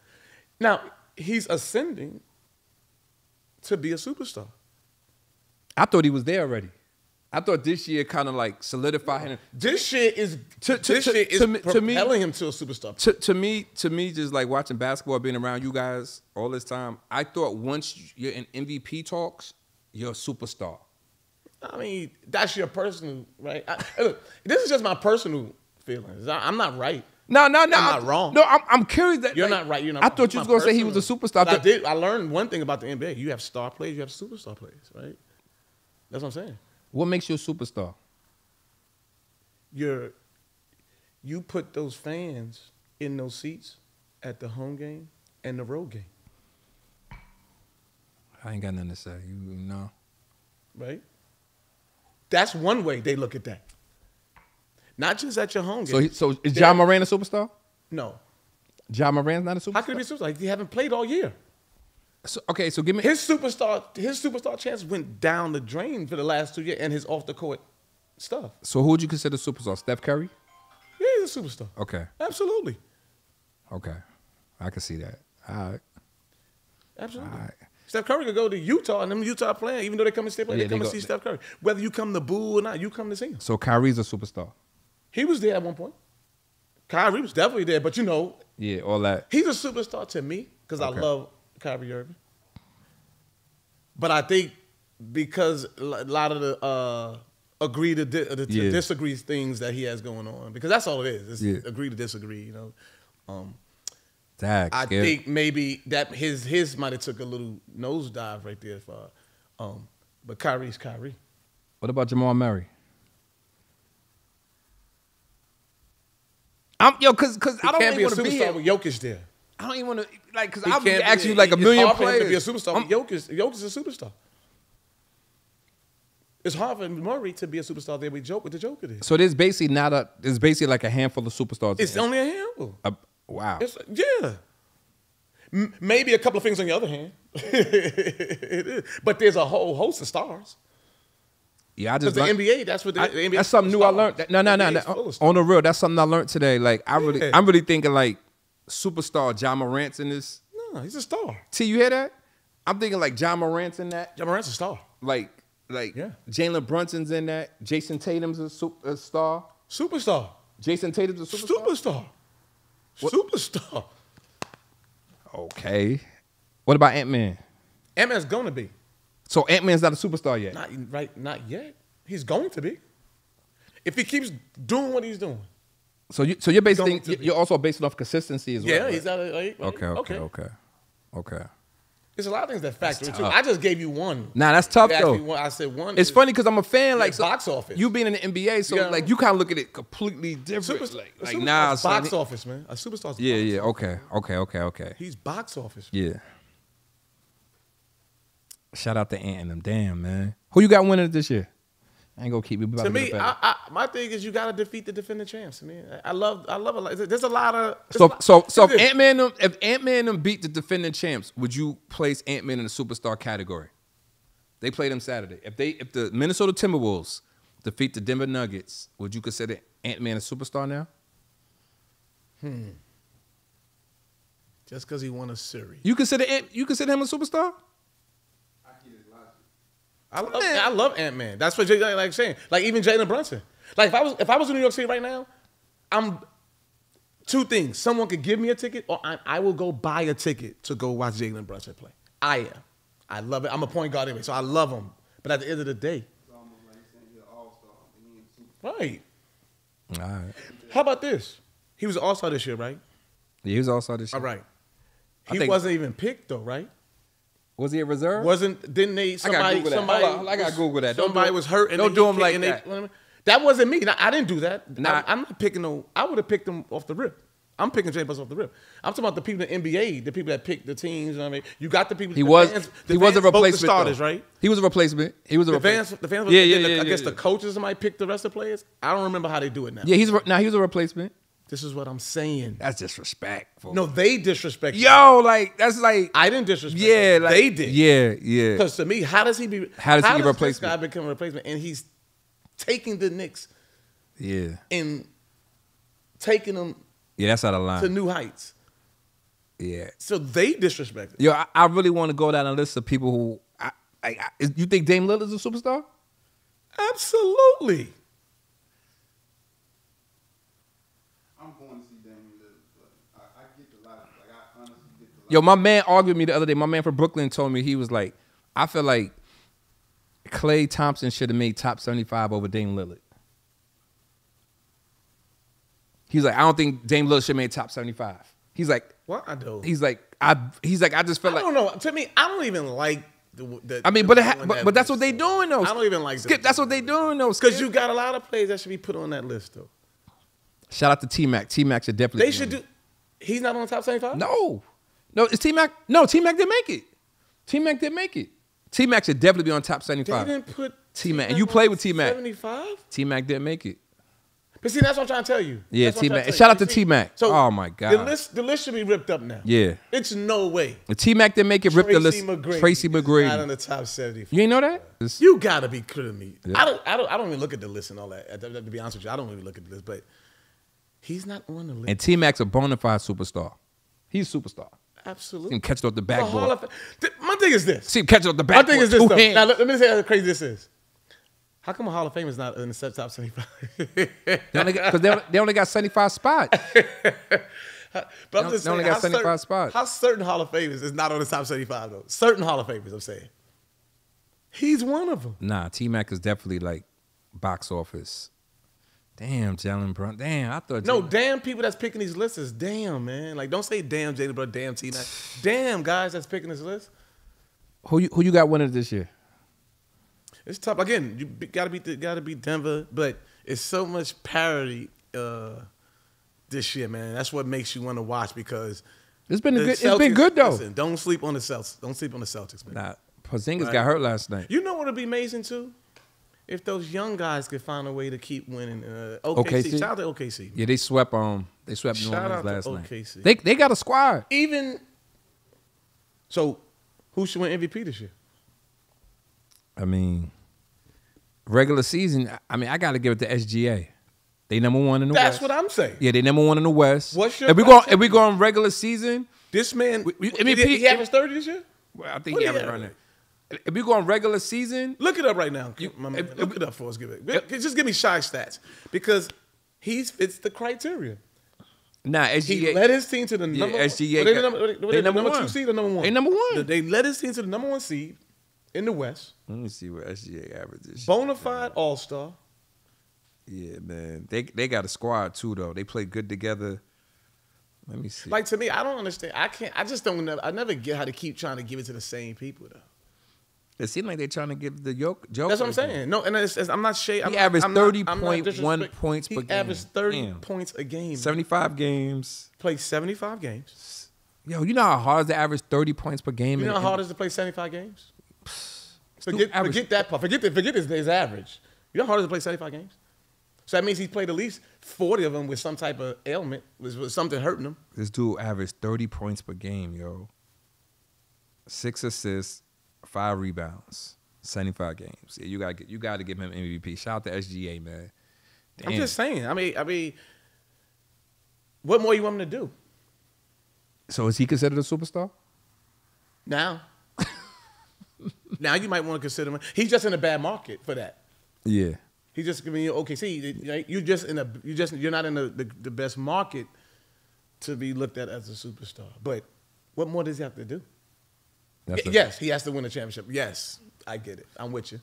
Now, he's ascending to be a superstar. I thought he was there already. I thought this year kind of like solidified him. This shit is propelling him to a superstar. To me, just like watching basketball, being around you guys all this time, I thought once you're in MVP talks, you're a superstar. I mean, that's your personal, right? Look, this is just my personal feelings. I'm not right. No. I'm not wrong. No, I'm curious that You're like, not right. You're not I wrong. thought you was gonna say he was a superstar. I learned one thing about the NBA. You have star players. You have superstar players, right? That's what I'm saying. What makes you a superstar? You put those fans in those seats at the home game and the road game. I ain't got nothing to say. You know. Right? That's one way they look at that. Not just at your home game. So is Ja Morant a superstar? No. Ja Morant's not a superstar? How could he be a superstar? Like, he haven't played all year. So give me His superstar chance went down the drain for the last 2 years and his off the court stuff. So who would you consider a superstar? Steph Curry? Yeah, he's a superstar. Okay. Absolutely. Okay. I can see that. All right. Absolutely. All right. Steph Curry could go to Utah and them Utah playing, even though they come and stay play, Yeah, they come they and see Steph Curry. Whether you come to boo or not, you come to see him. So Kyrie's a superstar. He was there at one point. Kyrie was definitely there, but Yeah, all that. he's a superstar to me because Okay. I love Kyrie Irving. But I think because a lot of the agree to disagree things that he has going on, because that's all it is. It's agree to disagree, I think maybe that his might have took a little nosedive right there but Kyrie's Kyrie. What about Jamal Murray? Because I don't Can't be a even want to be superstar here. with Jokic there. I don't even want to because He I'll be can't asking you like a it's million hard for him players. to be a superstar with Jokic. Jokic is a superstar. It's hard for Murray to be a superstar there with the Joker there. So there's basically there's basically like a handful of superstars. It's only a handful. Wow. Yeah. Maybe a couple of things on the other hand. It is. But there's a whole host of stars. Yeah, I Because just the NBA, that's what the NBA. that's something new I learned. No. NBA is full of stars. On the real, that's something I learned today. Like I'm really thinking like superstar Ja Morant's in this. No, he's a star. T, you hear that? I'm thinking like Ja Morant's in that. Ja Morant's a star. Like Yeah. Jalen Brunson's in that. Jason Tatum's a star. Superstar. Jason Tatum's a superstar. Superstar. Okay. What about Ant-Man? Ant-Man's going to be. So Ant-Man's not a superstar yet. Not yet. He's going to be. If he keeps doing what he's doing. So you're basically Going to be. you're also based off consistency as well. Yeah, right? he's out of Okay. There's a lot of things that factor into it. tough. I just gave you one. Nah, that's tough You asked though. me one, I said one. It's funny because I'm a fan. Like so box office. You being in the NBA, so Yeah. like you kind of look at it completely different. Nah, son. box office, man. A superstar's Yeah. box office. Okay. He's box office. Yeah. Shout out to Ant and them. Damn, man. Who you got winning it this year? I ain't gonna keep you. To me, my thing is you gotta defeat the defending champs. I mean, I love a lot. There's a lot of So if Ant-Man them beat the defending champs, would you place Ant-Man in the superstar category? They play them Saturday. If the Minnesota Timberwolves defeat the Denver Nuggets, would you consider Ant-Man a superstar now? just because he won a series. You consider him a superstar? I love Ant-Man. That's what Jay like saying. Like even Jalen Brunson. Like if I was in New York City right now, I'm two things. Someone could give me a ticket, or I will go buy a ticket to go watch Jalen Brunson play. I am. I love it. I'm a point guard anyway, so I love him. But at the end of the day, right. All right. How about this? He was an all-star this year, right? Yeah, he was all-star this year. All right. I He think- wasn't even picked though, right? Was he a reserve? Didn't they? Somebody, Google that. somebody. Hold on, I gotta Google that. Don't Somebody do it. was hurt. And Don't do him like that. That wasn't me. I didn't do that. Nah. I'm not picking no. I would have picked him off the rip. I'm picking James Brunson off the rip. I'm talking about the people in the NBA, the people that pick the teams. You know what I mean, you got the people. He the was fans, he the was a fans vote the replacement. starters, though. right? He was a replacement. He was a The fans. replacement. The fans. Yeah. I guess the coaches might pick the rest of the players. I don't remember how they do it now. Yeah, he was a replacement. This is what I'm saying. That's disrespectful. No, they disrespect you. Yo, like that's like I didn't disrespect. Yeah, him. like, They did. Yeah. Because to me, how does he get replacement? This guy become a replacement, and he's taking the Knicks and taking them that's out of line. to new heights. Yeah. So they disrespect him. Yo, I really want to go down a list of people who you think Dame Lillard's a superstar? Absolutely. I'm going to see Dame Lillard, but I get a lot. Like I honestly get a lot. Yo, my man argued with me the other day. My man from Brooklyn told me, he was like, I feel like Klay Thompson should have made top 75 over Dame Lillard. He's like, I don't think Dame Lillard should have made top 75. He's like, What I do? he's like, I just felt I don't know. To me, I don't even like the I mean, but that's what they doing though. I don't even like Skip. That's what they doing though. Because you got a lot of players that should be put on that list though. Shout out to T-Mac. T-Mac should definitely. They should do. He's not on the top 75. No, it's T-Mac. No, T-Mac didn't make it. T-Mac didn't make it. T-Mac should definitely be on top 75. They didn't put T-Mac. And you played with T-Mac. 75. T-Mac didn't make it. But see, that's what I'm trying to tell you. Yeah, That's what I'm T-Mac. trying to Shout tell out to you. See, T-Mac. So Oh my God. The list should be ripped up now. Yeah. It's no way. If T-Mac didn't make it, rip the list. Tracy is McGrady. not on the top 75. You ain't know that? You gotta be kidding me. Yeah. I don't even look at the list and all that. To be honest with you, I don't even look at the list. But he's not on the list. And T-Mac's a bona fide superstar. He's a superstar. Absolutely. He can catch it off the The Hall backboard. of My thing is this. See him catch it off the My backboard. thing is this, Two though. hands. Now, let me say how crazy this is. How come a Hall of Fame is not in the top 75? Because they only got 75 spots. But I'm just They only saying, got 75 spots. How certain Hall of Famers is not on the top 75, though? Certain Hall of Famers, I'm saying. He's one of them. Nah, T-Mac is definitely like box office. Damn, Jalen Brunson. Damn, I thought. No, damn people that's picking these lists is damn, man. Like, don't say damn Jalen Brunson, damn T-Mac. Damn guys that's picking this list. Who you got winning this year? It's tough. Again, you gotta beat Denver, but it's so much parity this year, man. That's what makes you want to watch because It's been the good. It's been good though. Listen, don't sleep on the Celtics. Don't sleep on the Celtics, man. Nah, Porzingis Right. got hurt last night. You know what would be amazing too? If those young guys could find a way to keep winning. OKC? Shout out to OKC. Yeah, they swept New Shout out Orleans to last night. OKC. They got a squad. So, who should win MVP this year? I mean, regular season. I mean, I got to give it to SGA. They number one in the West. That's what I'm saying. Yeah, they number one in the West. What's your if we go on regular season? This man, MVP he averaged 30 this year? Well, I think What he do you averaged have? around there. If we go on regular season, Look it up right now. Look it up for us. Just give me shy stats because he fits the criteria. nah, SGA. He led his team to the Yeah, number SGA They they number number one. 2 seed or number 1? They number one. They led his team to the number 1 seed in the West. Let me see what SGA averages. Bona fide All-Star. Yeah, man. They got a squad too, though. They play good together. Let me see. Like, to me, I don't understand. I just don't know. I never get how to keep trying to give it to the same people, though. It seems like they're trying to give the Joker. That's what I'm saying. No, and I'm not shading. He averaged I'm not 30.1 points per He game. averaged 30 Damn. points a game. 75 games. Played 75 games. Yo, you know how hard it is to average 30 points per game? You know how hard it is to play 75 games? Forget that part. Forget his average. You know how hard it is to play 75 games? So that means he's played at least 40 of them with some type of ailment, with something hurting him. This dude averaged 30 points per game, yo. 6 assists, 5 rebounds, 75 games. Yeah, you gotta give him MVP. Shout out to SGA, man. Damn. I'm just saying. I mean, what more you want him to do? So is he considered a superstar? Now. Now you might want to consider him. He's just in a bad market for that. Yeah. He just giving you OKC. You're not in the best market to be looked at as a superstar. But what more does he have to do? Yes, he has to win a championship. Yes, I get it. I'm with you.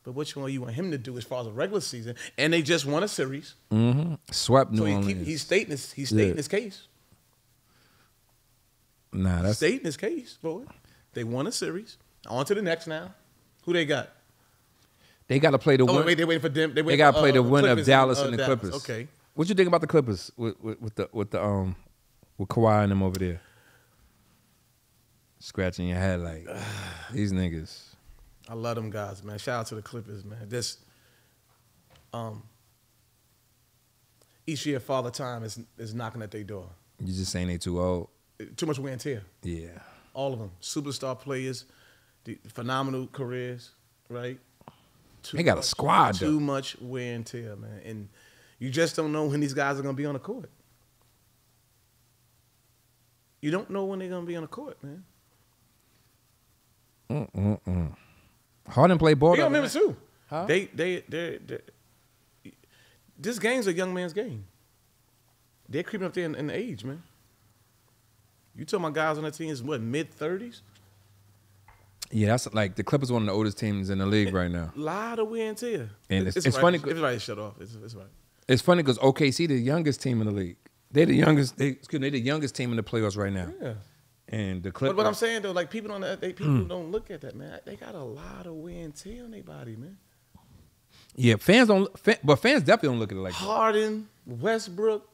But what you want him to do as far as a regular season? And they just won a series. Mm-hmm. Swept New So Orleans. he's stating his case. Nah, that's Stating his case, boy. They won a series. On to the next now. Who they got? they got to play the Oh, win. wait, they waiting for them. They got to play the win of Clippers Dallas and the Dallas. Clippers. Okay. What you think about the Clippers with Kawhi and them over there? Scratching your head like these niggas. I love them guys, man. Shout out to the Clippers, man. each year Father Time is knocking at their door. You just saying they too old? Too much wear and tear. Yeah. All of them. Superstar players, phenomenal careers, right? They got a squad, though. Too much wear and tear, man. And you just don't know when these guys are going to be on the court. You don't know when they're going to be on the court, man. Harden played ball. You got to remember, too. Huh? This game's a young man's game. They're creeping up there in the age, man. You talking about guys on that team is what, mid-30s? Yeah, that's like the Clippers one of the oldest teams in the league right now. A lot of wear and tear. And it's right. funny. Everybody shut off. It's right. It's funny because OKC the youngest team in the league. They're the youngest. They're the youngest team in the playoffs right now. Yeah. And the Clippers. But what I'm saying though, like people don't look at that, man. They got a lot of wear and tear on their body, man. Yeah, fans don't. But fans definitely don't look at it like that. Harden, Westbrook,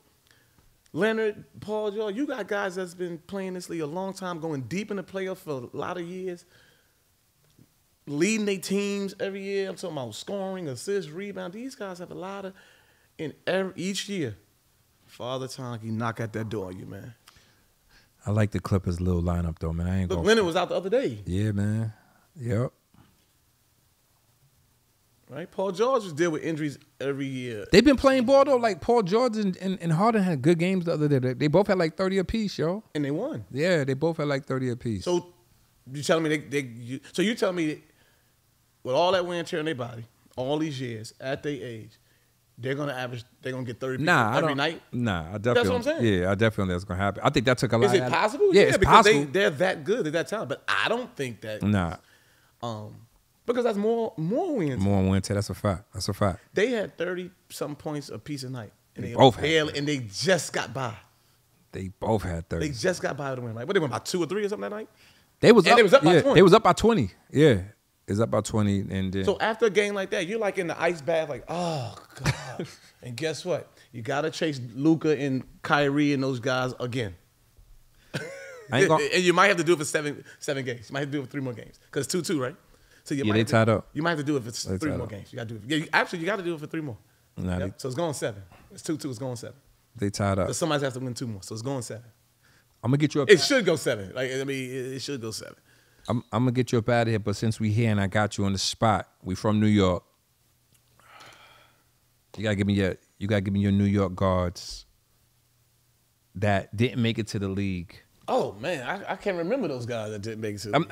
Leonard, Paul George. You got guys that's been playing this league a long time, going deep in the playoffs for a lot of years, leading their teams every year. I'm talking about scoring, assists, rebound. These guys have a lot of each year. Father Time, he knock at that door, you man. I like the Clippers' little lineup though, man. I ain't Look, going. Leonard was out the other day. Yeah, man. Yep. Right? Paul George was dealing with injuries every year. They've been playing ball though. Like Paul George and Harden had good games the other day. They both had like 30 apiece, yo. And they won. Yeah, they both had like 30 apiece. So you telling me so you tell me with all that wear and tear on their body, all these years at their age, they're gonna get 30 every night? Nah, I definitely. That's what I'm saying. Yeah, I definitely think that's gonna happen. I think that took a lot. Is it possible? Yeah, it's because possible. they're that good, they're that talented. But I don't think that. Nah. Because that's more wins. More winter. That's a fact. That's a fact. They had 30-something points a piece a night. And They both had and they just got by. They both had 30. They just got by to win. Like, what, they went by 2 or 3 or something that night? They was And up by 20. They was up by 20. Yeah. It was up by 20. And then, So after a game like that, you're like in the ice bath, like, oh, God. And guess what? You got to chase Luka and Kyrie and those guys again. And you might have to do it for seven games. You might have to do it for 3 more games. Because 2-2, right? So you they tied up. You might have to do it for 3 more games. You got to do it. Yeah, you got to do it for 3 more. Nah, Yep. So it's going 7. It's 2-2. It's going 7. they tied up. So somebody has to win 2 more. So it's going 7. I'm gonna get you up. It should go 7. Like, I mean, it should go 7. I'm gonna get you up out of here. But since we here and I got you on the spot, we from New York. You gotta give me your New York guards that didn't make it to the league. Oh man, I can't remember those guys that didn't make it. I'm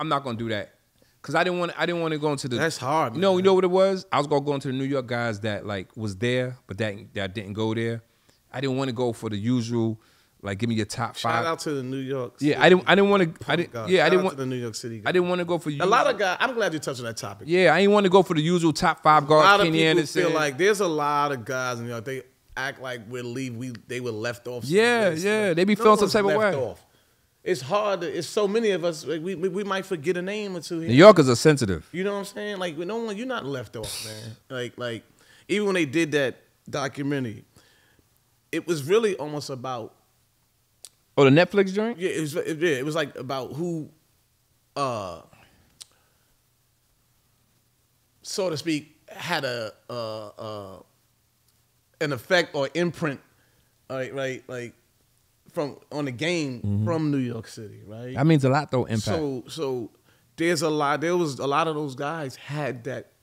not gonna do that because I didn't want to go into the. That's hard. Man. You know what it was? I was gonna go into the New York guys that like was there, but that didn't go there. I didn't want to go for the usual. Like, give me your top 5. Shout out to the New York. Yeah, I didn't want to. I didn't want to the New York City guys. I didn't want to go for a lot of guys. I'm glad you touched on that topic. Yeah, I didn't want to go for the usual top 5 guards. A lot of Kenny people Anderson. feel like there's a lot of guys in New York. They act like they were left off. Yeah, they be feeling some type of way. Off. It's hard. It's so many of us. Like, we might forget a name or two here. New Yorkers are sensitive. You know what I'm saying? Like, with no one, you're not left off, man. Like even when they did that documentary, it was really almost about. Oh, the Netflix joint? Yeah, it was like about who, so to speak, had an effect or imprint, right, like on the game from New York City, right? That means a lot, though. Impact. So there's a lot. There was a lot of those guys had that,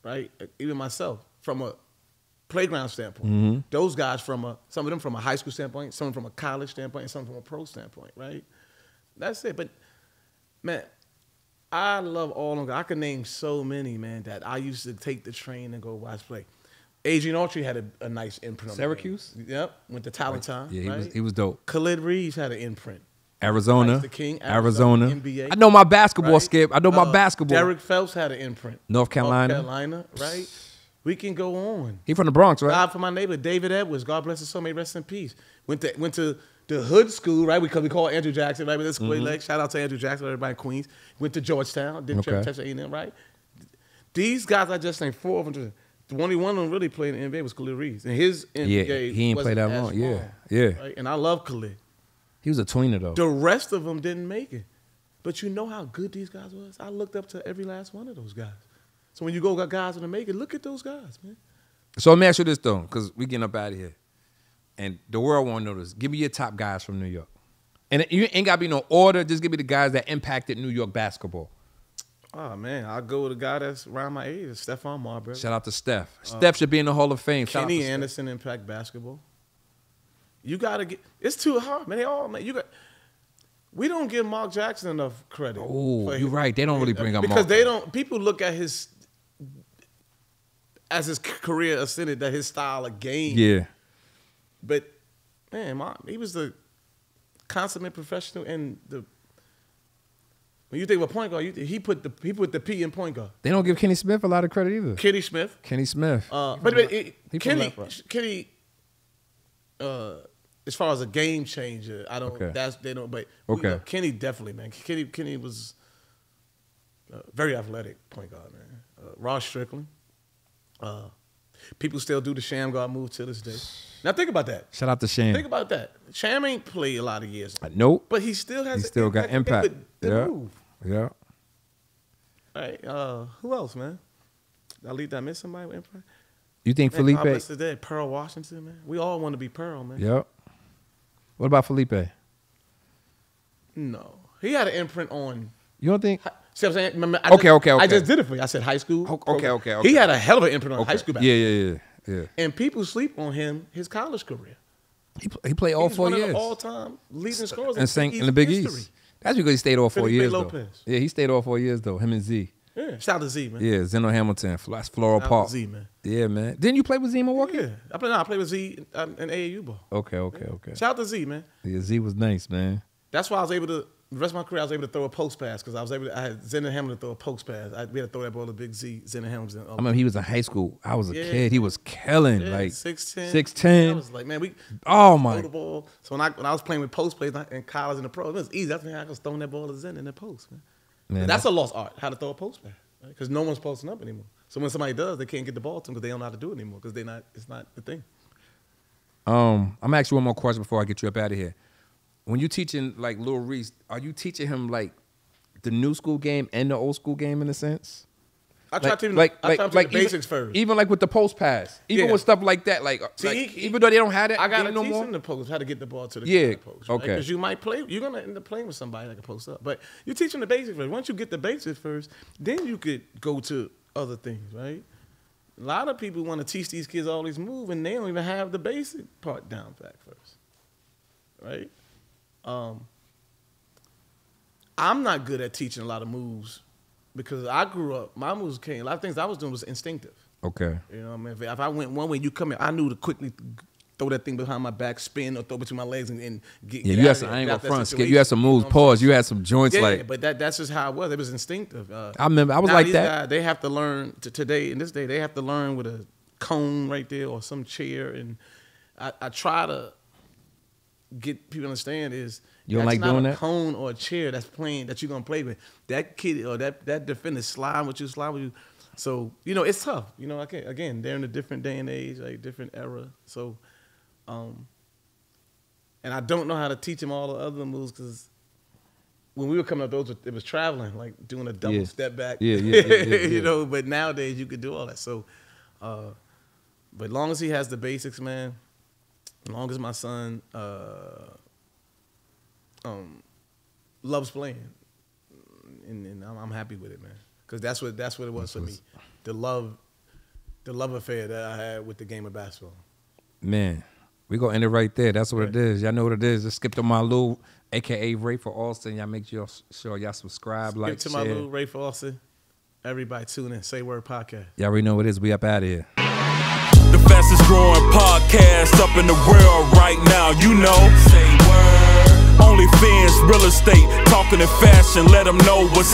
right? Even myself, from a playground standpoint. Those guys some of them from a high school standpoint, some from a college standpoint, and some from a pro standpoint, right? That's it. But man, I love all of them. I could name so many, man, that I used to take the train and go watch play. Adrian Autry had a nice imprint on Syracuse? Yep, went to Talentine. Yeah, right? he was dope. Khalid Reeves had an imprint. Arizona, the King, Arizona. NBA. I know my basketball, right? Skip. I know my basketball. Derek Phelps had an imprint. North Carolina, right? We can go on. He from the Bronx, right? God for my neighbor, David Edwards. God bless his soul. May rest in peace. Went to the hood school, right? Because we call Andrew Jackson, right? With this leg. Shout out to Andrew Jackson, everybody in Queens. Went to Georgetown. Did Texas A&M, right? These guys I just named 4 of them. The only one of them really played in the NBA was Khalid Reeves, and his NBA he ain't played that long. Yeah. Right? And I love Khalid. He was a tweener though. The rest of them didn't make it, but you know how good these guys was. I looked up to every last one of those guys. So when you go got guys that make it, look at those guys, man. So let me ask you this though, because we getting up out of here, and the world want to know this. Give me your top guys from New York, and you ain't gotta be no order. Just give me the guys that impacted New York basketball. Oh man, I'll go with a guy that's around my age, Stephon Marbury. Shout out to Steph. Steph should be in the Hall of Fame. Shout out Kenny to Steph. Anderson impact basketball. You gotta get. It's too hard, man. They all man. You got. We don't give Mark Jackson enough credit. Oh, you're right. They don't really bring up because Mark. they don't. People look at his career ascended, that his style of game. Yeah. But man, he was the consummate professional, and when you think of a point guard, he put the P in point guard. They don't give Kenny Smith a lot of credit either. Kenny Smith. Kenny Smith. Kenny. As far as a game changer, I don't. Okay. They don't. But okay. Kenny definitely, man. Kenny was a very athletic point guard, man. Ross Strickland. People still do the Sham guard move to this day. Now think about that. Shout out to Sham. Think about that. Sham ain't played a lot of years. Nope. But he still has. He still got impact. The move. Yeah. All right. Who else, man? Did I miss somebody with impact? You think Man, Felipe? God bless his dad, Pearl Washington, man. We all want to be Pearl, man. Yep. What about Felipe? No, he had an imprint on. You don't think? See what I'm saying? Remember, Okay. I just did it for you. I said high school. Okay. He had a hell of an imprint on high school basketball. Yeah. And people sleep on him, his college career. He played all 4 years. One of the all-time leading scorers in the Big East. That's because he stayed all 4 years, though. Lopez. Yeah, he stayed all 4 years, though, him and Z. Yeah, shout out to Z, man. Yeah, Zeno Hamilton. That's Floral Shout out Park. to Z, man. Yeah, man. Didn't you play with Z in Milwaukee? Yeah, I played with Z in AAU ball. Okay. Shout out to Z, man. Yeah, Z was nice, man. That's why I was able to, the rest of my career, I was able to throw a post pass because I had Zeno Hamilton throw a post pass. We had to throw that ball to Big Z, Zeno Hamilton. I remember he was in high school. I was a kid. He was killing. Yeah, like 6'10". 6'10". I was like, man, oh my. throw the ball. So when I was playing with post plays in college and the pro, it was easy. That's when I was throwing that ball to Zen in the post, man. That's a lost art, how to throw a post pass. Because no one's posting up anymore. So when somebody does, they can't get the ball to them because they don't know how to do it anymore because it's not the thing. I'm gonna ask you one more question before I get you up out of here. When you teaching like Lil Reese, are you teaching him like the new school game and the old school game in a sense? I try to teach the basics first. Even like with the post pass, even with stuff like that, even though they don't have it, I gotta no teach more. him the post, how to get the ball to the post. Right? Okay. Because you're gonna end up playing with somebody that can post up. But you teach them the basics first. Once you get the basics first, then you could go to other things, right? A lot of people want to teach these kids all these moves, and they don't even have the basic part down back first, right? I'm not good at teaching a lot of moves because I grew up, my moves came, a lot of things I was doing was instinctive. Okay. You know what I mean? If I went one way, you come in, I knew to quickly throw that thing behind my back, spin, or throw between my legs and get you had some, I ain't gonna front, you had some moves, pause, you had some joints but that's just how it was. It was instinctive. I remember, I was like that. Guys, they have to learn, in this day, they have to learn with a cone right there or some chair, and I try to get people to understand is you don't that's like not doing a that? cone or a chair that's playing that you're gonna play with. That kid or that defender slide with you. So it's tough. Again, they're in a different day and age, like different era. So, and I don't know how to teach them all the other moves because when we were coming up, it was traveling, like doing a double step back. Yeah. But nowadays you could do all that. So, but as long as he has the basics, man. As long as my son loves playing, and I'm happy with it, man. Because that's what it was for me, the love affair that I had with the game of basketball. Man, we gonna end it right there. That's what it is. Y'all know what it is. Just skip to my little, aka Rafer Alston. Y'all make sure y'all subscribe, like, skip to my little Rafer Alston. Everybody tune in. Say Word Podcast. Y'all already know what it is. We up out of here. The fastest growing podcast up in the world right now, Say word. Only fans, real estate, talking in fashion, let them know what's happening.